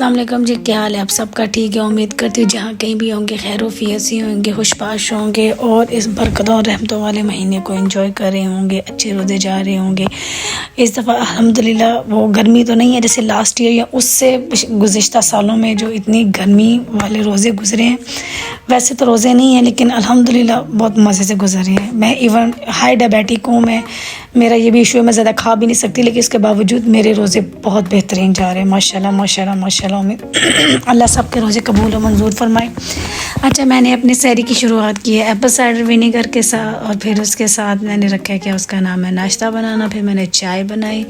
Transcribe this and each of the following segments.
अस्सलाम वालेकुम जी, क्या हाल है आप सबका? ठीक है, उम्मीद करती हूँ जहाँ कहीं भी होंगे खैर वफियसी होंगे, खुशपाश होंगे और इस बरकत और रहमतों वाले महीने को एंजॉय कर रहे होंगे, अच्छे रोज़े जा रहे होंगे। इस दफ़ा अल्हम्दुलिल्लाह वो गर्मी तो नहीं है जैसे लास्ट ईयर या उससे गुज़िश्ता सालों में जो इतनी गर्मी वाले रोज़े गुजरे हैं। वैसे तो रोज़े नहीं हैं लेकिन अल्हम्दुलिल्लाह बहुत मज़े से गुजरे हैं। मैं इवन हाई डायबिटिक हूँ, मेरा ये भी इशू है, मैं ज़्यादा खा भी नहीं सकती, लेकिन इसके बावजूद मेरे रोज़े बहुत बेहतरीन जा रहे हैं माशाल्लाह माशाल्लाह माशाल्लाह। उम्मीद अल्लाह सब के रोज़े कबूल और मंजूर फरमाए। अच्छा, मैंने अपनी सहरी की शुरुआत की है एप्पल साइडर विनीगर के साथ और फिर उसके साथ मैंने रखा है क्या उसका नाम है नाश्ता बनाना। फिर मैंने चाय बनाई,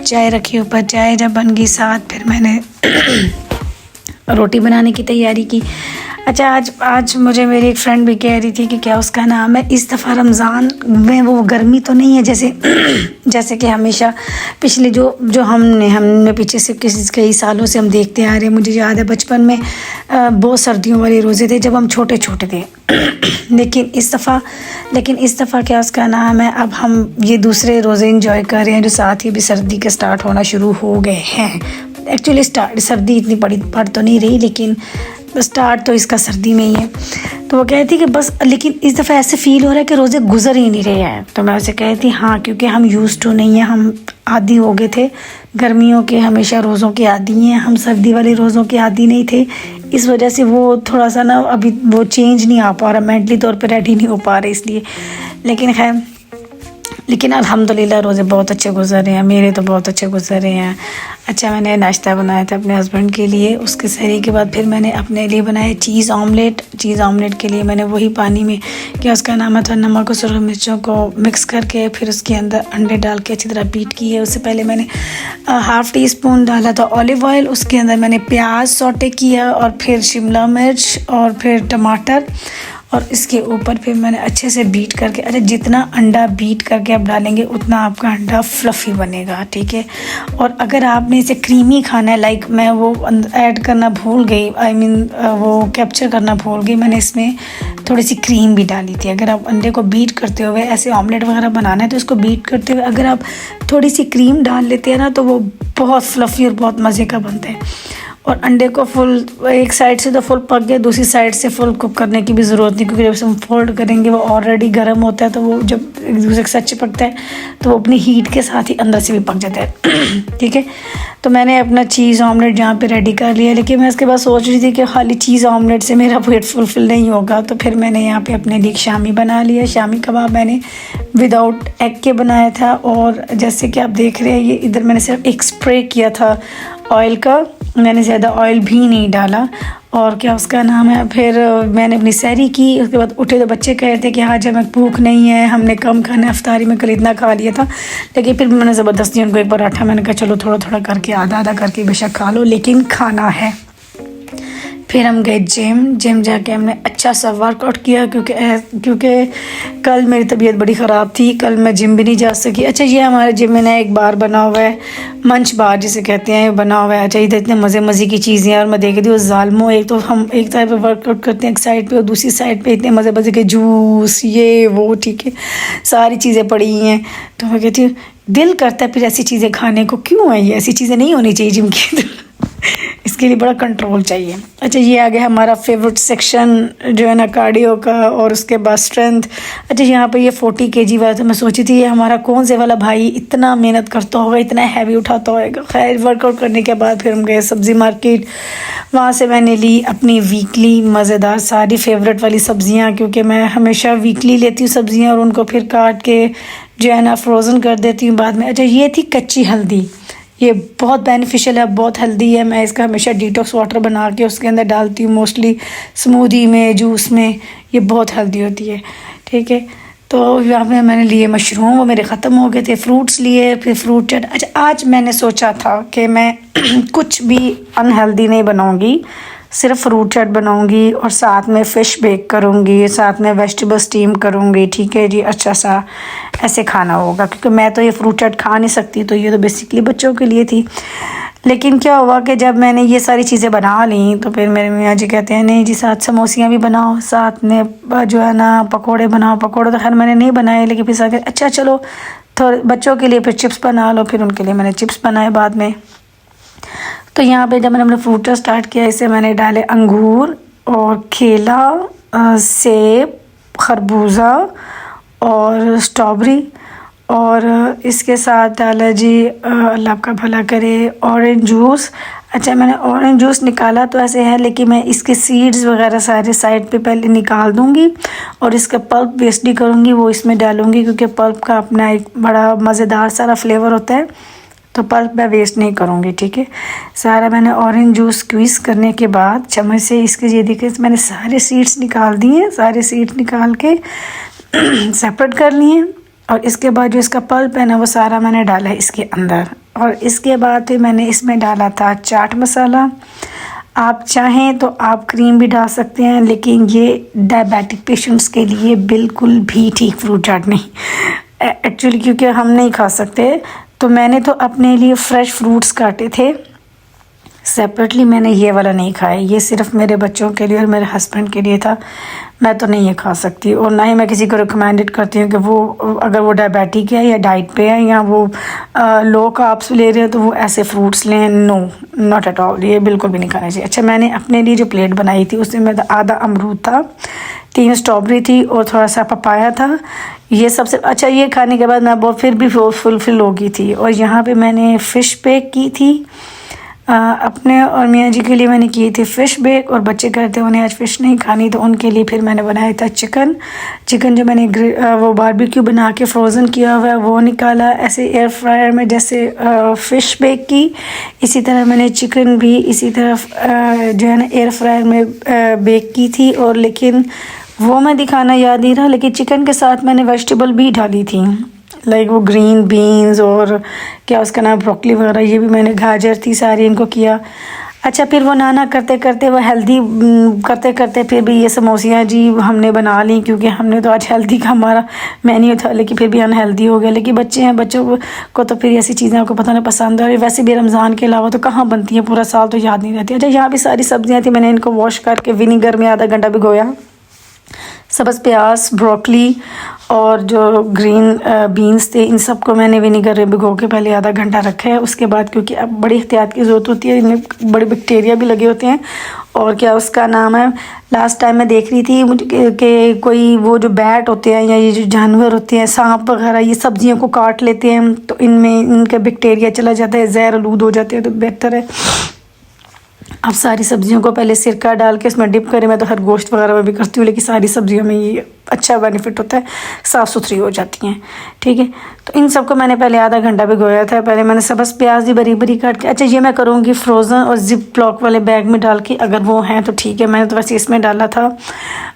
चाय रखी ऊपर, चाय जब बन गई साथ फिर मैंने रोटी बनाने की तैयारी की। अच्छा, आज मुझे मेरी एक फ्रेंड भी कह रही थी कि क्या उसका नाम है, इस दफ़ा रमज़ान में वो गर्मी तो नहीं है जैसे कि हमेशा पिछले जो हमने पीछे से कई सालों से हम देखते आ रहे हैं। मुझे याद है बचपन में बहुत सर्दियों वाले रोज़े थे जब हम छोटे छोटे थे लेकिन इस दफ़ा क्या उसका नाम है, अब हम ये दूसरे रोज़े इंजॉय कर रहे हैं जो साथ ही भी सर्दी के स्टार्ट होना शुरू हो गए हैं। एक्चुअली सर्दी इतनी पड़ तो नहीं रही लेकिन स्टार्ट तो इसका सर्दी में ही है। तो वो कहती कि बस, लेकिन इस दफ़ा ऐसे फ़ील हो रहा है कि रोज़े गुजर ही नहीं रहे हैं। तो मैं उसे कहती हाँ, क्योंकि हम यूज़ टू नहीं है, हम आदी हो गए थे गर्मियों के, हमेशा रोज़ों के आदी हैं, हम सर्दी वाले रोज़ों के आदी नहीं थे। इस वजह से वो थोड़ा सा ना अभी वो चेंज नहीं आ पा रहा, मेंटली तौर पर रेडी नहीं हो पा रहे इसलिए। लेकिन खैर, लेकिन अल्हम्दुलिल्लाह रोज़े बहुत अच्छे गुजर रहे हैं, मेरे तो बहुत अच्छे गुजर रहे हैं। अच्छा, मैंने नाश्ता बनाया था अपने हस्बैंड के लिए, उसके सहरी के बाद फिर मैंने अपने लिए बनाया चीज़ ऑमलेट के लिए मैंने वही पानी में क्या उसका नाम है, नमक और सुरख मिर्चों को मिक्स करके फिर उसके अंदर अंडे डाल के अच्छी तरह बीट की है। उससे पहले मैंने हाफ़ टी स्पून डाला था ऑलिव ऑयल, उसके अंदर मैंने प्याज सौटे किया और फिर शिमला मिर्च और फिर टमाटर और इसके ऊपर फिर मैंने अच्छे से बीट करके, अच्छा जितना अंडा बीट करके आप डालेंगे उतना आपका अंडा फ्लफ़ी बनेगा, ठीक है। और अगर आपने इसे क्रीमी खाना है, लाइक मैं वो ऐड करना भूल गई, वो कैप्चर करना भूल गई, मैंने इसमें थोड़ी सी क्रीम भी डाली थी। अगर आप अंडे को बीट करते हुए ऐसे ऑमलेट वगैरह बनाना है तो इसको बीट करते हुए अगर आप थोड़ी सी क्रीम डाल लेते हैं ना तो वो बहुत फ्लफ़ी और बहुत मज़े का बनता है। और अंडे को फुल एक साइड से तो फुल पक गया, दूसरी साइड से फुल कुक करने की भी ज़रूरत नहीं, क्योंकि जब हम फोल्ड करेंगे वो ऑलरेडी गर्म होता है, तो वो जब एक दूसरे के साथ चिपकता है तो वो अपनी हीट के साथ ही अंदर से भी पक जाता है ठीक है। तो मैंने अपना चीज़ ऑमलेट जहाँ पे रेडी कर लिया, लेकिन मैं इसके बाद सोच रही थी कि खाली चीज़ ऑमलेट से मेरा पेट फुलफिल नहीं होगा, तो फिर मैंने यहाँ पे अपने लिए शामी बना लिया। शामी कबाब मैंने विदाउट एग के बनाया था और जैसे कि आप देख रहे हैं ये इधर मैंने सिर्फ एक स्प्रे किया था ऑयल का, मैंने ज़्यादा ऑयल भी नहीं डाला। और क्या उसका नाम है, फिर मैंने अपनी सहरी की। उसके बाद उठे तो बच्चे कह रहे थे कि आज हमें भूख नहीं है, हमने कम खाना है, इफ्तारी में कल इतना खा लिया था। लेकिन फिर मैंने ज़बरदस्ती उनको एक पराठा, मैंने कहा चलो थोड़ा थोड़ा करके आधा आधा करके बेशक खा लो लेकिन खाना है। फिर हम गए जिम जाके हमने अच्छा सा वर्कआउट किया, क्योंकि कल मेरी तबीयत बड़ी ख़राब थी, कल मैं जिम भी नहीं जा सकी। अच्छा, ये हमारे जिम में ना एक बार बना हुआ है, मंच बार जिसे कहते हैं, बना हुआ है। अच्छा, इधर इतने मज़े की चीज़ें हैं और मैं देख रही थी उस ज़ालमो, एक तो हम एक साइड पे वर्कआउट करते हैं एक साइड पे और दूसरी साइड पे इतने मज़े के जूस ये वो, ठीक है, सारी चीज़ें पड़ी हुई हैं। तो मैं कहती हूँ दिल करता है फिर ऐसी चीज़ें खाने को, क्यों है ये ऐसी चीज़ें नहीं होनी चाहिए जिम के अंदर इसके लिए बड़ा कंट्रोल चाहिए। अच्छा, ये आ गया हमारा फेवरेट सेक्शन जो है ना कार्डियो का और उसके बाद स्ट्रेंथ। अच्छा, यहाँ पे ये 40 kg वाला, तो मैं सोची थी ये हमारा कौन से वाला भाई इतना मेहनत करता होगा, इतना हैवी उठाता होगा। खैर, वर्कआउट करने के बाद फिर हम गए सब्ज़ी मार्केट, वहाँ से मैंने ली अपनी वीकली मज़ेदार सारी फेवरेट वाली सब्ज़ियाँ, क्योंकि मैं हमेशा वीकली लेती हूँ सब्ज़ियाँ और उनको फिर काट के जो है ना फ्रोज़न कर देती हूँ बाद में। अच्छा, ये थी कच्ची हल्दी, ये बहुत बेनिफिशियल है, बहुत हेल्दी है। मैं इसका हमेशा डिटॉक्स वाटर बना के उसके अंदर डालती हूँ, मोस्टली स्मूदी में, जूस में, ये बहुत हेल्दी होती है, ठीक है। तो यहाँ पे मैंने लिए मशरूम, वो मेरे ख़त्म हो गए थे। फ्रूट्स लिए, फिर फ्रूट चाट। अच्छा, आज मैंने सोचा था कि मैं कुछ भी अनहेल्दी नहीं बनाऊँगी, सिर्फ फ्रूट चाट बनाऊंगी और साथ में फ़िश बेक करूंगी, साथ में वेजिटेबल स्टीम करूंगी, ठीक है जी। अच्छा सा ऐसे खाना होगा, क्योंकि मैं तो ये फ्रूट चाट खा नहीं सकती, तो ये तो बेसिकली बच्चों के लिए थी। लेकिन क्या हुआ कि जब मैंने ये सारी चीज़ें बना ली तो फिर मेरे मियाँ जी कहते हैं नहीं जी साथ समोसियाँ भी बनाओ, साथ में जो है ना पकोड़े बनाओ। पकोड़े तो खैर मैंने नहीं बनाए, लेकिन फिर साथ अच्छा चलो थोड़े बच्चों के लिए फिर चिप्स बना लो, फिर उनके लिए मैंने चिप्स बनाए बाद में। तो यहाँ पे जब मैंने अपना फ्रूट स्टार्ट किया, इसे मैंने डाले अंगूर और केला, सेब, खरबूजा और स्ट्रॉबेरी, और इसके साथ डाला जी अल्लाह आपका भला करे ऑरेंज जूस। अच्छा, मैंने ऑरेंज जूस निकाला तो ऐसे है, लेकिन मैं इसके सीड्स वगैरह सारे साइड पे पहले निकाल दूंगी और इसका पल्प वेस्ट नहीं करूँगी, वो इसमें डालूंगी, क्योंकि पल्प का अपना एक बड़ा मज़ेदार सारा फ्लेवर होता है, तो पल्प मैं वेस्ट नहीं करूँगी। ठीक है, सारा मैंने ऑरेंज जूस स्क्वीज़ करने के बाद चम्मच से इसके ये देखिए मैंने सारे सीड्स निकाल दिए, सारे सीड्स निकाल के सेपरेट कर लिए, और इसके बाद जो इसका पल्प है ना वो सारा मैंने डाला है इसके अंदर। और इसके बाद फिर मैंने इसमें डाला था चाट मसाला। आप चाहें तो आप क्रीम भी डाल सकते हैं, लेकिन ये डायबिटिक पेशेंट्स के लिए बिल्कुल भी ठीक फ्रूट चाट नहीं एक्चुअली, क्योंकि हम नहीं खा सकते। तो मैंने तो अपने लिए फ़्रेश फ्रूट्स काटे थे सेपरेटली, मैंने ये वाला नहीं खाया, ये सिर्फ मेरे बच्चों के लिए और मेरे हस्बैंड के लिए था। मैं तो नहीं ये खा सकती, और ना ही मैं किसी को रिकमेंडेड करती हूँ कि वो अगर वो डायबिटिक है या डाइट पे है या वो लो कार्ब्स ले रहे हैं तो वो ऐसे फ्रूट्स लें। नो, नॉट एट ऑल, ये बिल्कुल भी नहीं खाना चाहिए। अच्छा, मैंने अपने लिए जो प्लेट बनाई थी उसमें मेरा आधा अमरूद था, 3 स्ट्रॉबेरी थी और थोड़ा सा पपाया था। ये सबसे अच्छा, ये खाने के बाद मैं बहुत फिर भी फुलफिल हो गई थी। और यहाँ पे मैंने फ़िश बेक की थी अपने और मियाँ जी के लिए मैंने की थी फ़िश बेक, और बच्चे कहते हैं उन्हें आज फ़िश नहीं खानी, तो उनके लिए फिर मैंने बनाया था चिकन जो मैंने वो बारबेक्यू बना के फ्रोज़न किया हुआ है वो निकाला, ऐसे एयर फ्रायर में जैसे फ़िश बेक की, इसी तरह मैंने चिकन भी इसी तरह जो है ना एयर फ्रायर में बेक की थी। और लेकिन वो मैं दिखाना याद नहीं रहा, लेकिन चिकन के साथ मैंने वेजिटेबल भी डाली थी, लाइक वो ग्रीन बीन्स और क्या उसका नाम ब्रोकली वगैरह, ये भी मैंने, गाजर थी सारी, इनको किया। अच्छा, फिर वो नाना करते करते वो हेल्दी करते करते फिर भी ये समोसियाँ जी हमने बना ली, क्योंकि हमने तो आज हेल्दी का हमारा मेन्यू था, लेकिन फिर भी अनहेल्दी हो गया। लेकिन बच्चे हैं, बच्चों को तो फिर ऐसी चीज़ें आपको पता नहीं पसंद है, और वैसे भी रमज़ान के अलावा तो कहाँ बनती हैं, पूरा साल तो याद नहीं रहती। अच्छा, यहाँ भी सारी सब्ज़ियाँ थी, मैंने इनको वॉश करके विनीगर में आधा घंटा भिगोया, सब्ज़ प्याज, ब्रोकली और जो ग्रीन बीन्स थे, इन सब को मैंने विनीगर में भिगो के पहले आधा घंटा रखा है। उसके बाद क्योंकि अब बड़ी एहतियात की ज़रूरत होती है, इनमें बड़े बैक्टीरिया भी लगे होते हैं, और क्या उसका नाम है, लास्ट टाइम मैं देख रही थी मुझे कि कोई वो जो बैट होते हैं या ये जो जानवर होते हैं, सांप वगैरह, ये सब्जियों को काट लेते हैं, तो इनमें इनका बैक्टीरिया चला जाता है, जहर आलूद हो जाते हैं, तो बेहतर है अब सारी सब्जियों को पहले सिरका डाल के इसमें डिप करें। मैं तो हर गोश्त वगैरह में भी करती हूँ, लेकिन सारी सब्जियों में ये अच्छा बेनिफिट होता है, साफ़ सुथरी हो जाती हैं। ठीक है, तो इन सबको मैंने पहले आधा घंटा भिगोया था। पहले मैंने सब्ज़ प्याज भी बरी बरी काट के, अच्छा ये मैं करूँगी फ्रोज़न और जिप लॉक वाले बैग में डाल के, अगर वो हैं तो ठीक है, मैंने तो वैसे इसमें डाला था।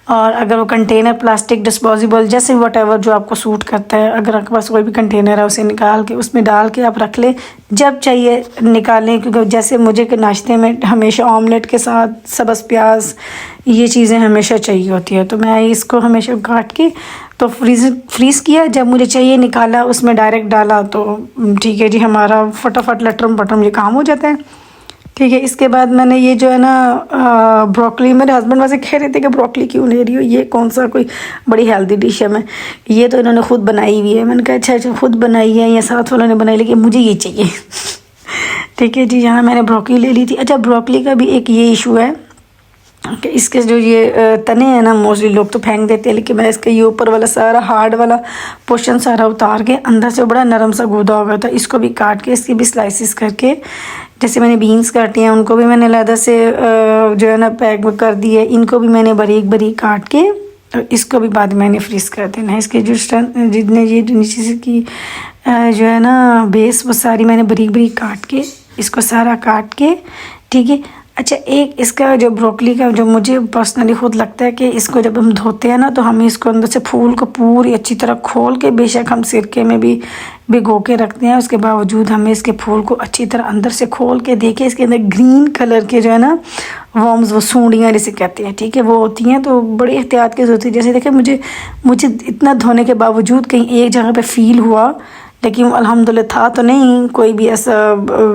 और अगर वो कंटेनर प्लास्टिक डिस्पोजेबल जैसे वट जो आपको सूट करता है, अगर आपके पास कोई भी कंटेनर है उसे निकाल के उसमें डाल के आप रख लें, जब चाहिए निकालें। क्योंकि जैसे मुझे के नाश्ते में हमेशा ऑमलेट के साथ सब्ज़ प्याज ये चीज़ें हमेशा चाहिए होती है, तो मैं इसको हमेशा काट के तो फ्रीज़ किया, जब मुझे चाहिए निकाला, उसमें डायरेक्ट डाला, तो ठीक है जी, हमारा फटाफट लटरम पटरम ये काम हो जाता है। ठीक है, इसके बाद मैंने ये जो है ना ब्रोकली, मेरे हस्बैंड वैसे कह रहे थे कि ब्रोकली क्यों ले रही हो, ये कौन सा कोई बड़ी हेल्दी डिश है, मैं ये तो इन्होंने खुद बनाई हुई है। मैंने कहा अच्छा खुद बनाई है या साथ वालों ने बनाई, लेकिन मुझे ये चाहिए। ठीक है जी, यहाँ मैंने ब्रोकली ले ली थी। अच्छा, ब्रोकली का भी एक ये इशू है कि इसके जो ये तने हैं ना, मोस्टली लोग तो फेंक देते हैं, लेकिन मैं इसका ये ऊपर वाला सारा हार्ड वाला पोर्शन सारा उतार के अंदर से बड़ा नरम सा गूदा हो गया था, इसको भी काट के इसकी भी स्लाइसिस करके, जैसे मैंने बीन्स काटी हैं उनको भी मैंने अलग से जो है ना पैक कर दी है, इनको भी मैंने बारीक बारीक काट के, और इसको भी बाद में मैंने फ्रीज़ कर देना है। इसके जो जितने ये नीचे से की जो है ना बेस, वो सारी मैंने बारीक बारीक काट के, इसको सारा काट के, ठीक है। अच्छा, एक इसका जो ब्रोकली का जो मुझे पर्सनली खुद लगता है कि इसको जब हम धोते हैं ना, तो हमें इसको अंदर से फूल को पूरी अच्छी तरह खोल के, बेशक हम सिरके में भी भिगो के रखते हैं, उसके बावजूद हमें इसके फूल को अच्छी तरह अंदर से खोल के देखे, इसके अंदर ग्रीन कलर के जो है ना वर्म्स, वो सूंडियाँ जिसे कहते हैं, ठीक है, वो होती हैं, तो बड़ी एहतियात की ज़रूरत है। जैसे देखें मुझे इतना धोने के बावजूद कहीं एक जगह पे फील हुआ, लेकिन अल्हम्दुलिल्लाह था तो नहीं कोई भी ऐसा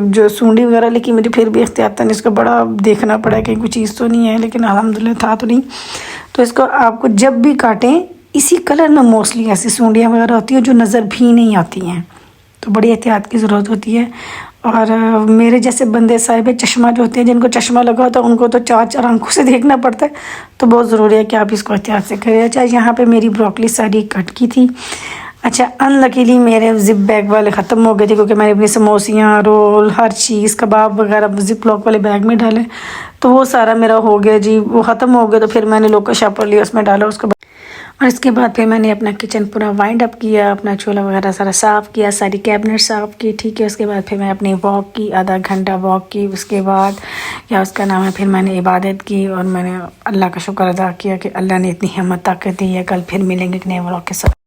जो सूंडी वगैरह, लेकिन मुझे फिर भी एहतियातन इसको बड़ा देखना पड़ा कहीं कोई चीज़ तो नहीं है, लेकिन अल्हम्दुलिल्लाह था तो नहीं। तो इसको आपको जब भी काटें, इसी कलर में मोस्टली ऐसी सूंडियाँ वगैरह होती हैं जो नज़र भी नहीं आती हैं, तो बड़ी एहतियात की ज़रूरत होती है। और मेरे जैसे बंदे साहिब चश्मा जो होते हैं, जिनको चश्मा लगा होता है, उनको तो चार चार आंखों से देखना पड़ता है। तो बहुत ज़रूरी है कि आप इसको एहतियात से करें। अच्छा, यहाँ पे मेरी ब्रोकली सारी कट की थी। अच्छा, अनलकीली मेरे ज़िप बैग वाले ख़त्म हो गए थे, क्योंकि मैंने अपनी समोसियाँ, रोल, हर चीज़, कबाब वगैरह ज़िप लॉक वाले बैग में डाले। तो वो सारा मेरा हो गया जी, वो ख़त्म हो गया। तो फिर मैंने लोकल शॉपर लिया, उसमें डाला उसके बाद। और इसके बाद फिर मैंने अपना किचन पूरा वाइंड अप किया, अपना चूल्हा वगैरह सारा साफ़ किया, सारी कैबिनेट साफ़ की। ठीक है, उसके बाद फिर मैं अपनी वॉक की, आधा घंटा वॉक की। उसके बाद क्या उसका नाम है, फिर मैंने इबादत की और मैंने अल्लाह का शुक्र अदा किया कि अल्लाह ने इतनी हिम्मत ताकत दी है। कल फिर मिलेंगे एक नए व्लॉग के साथ।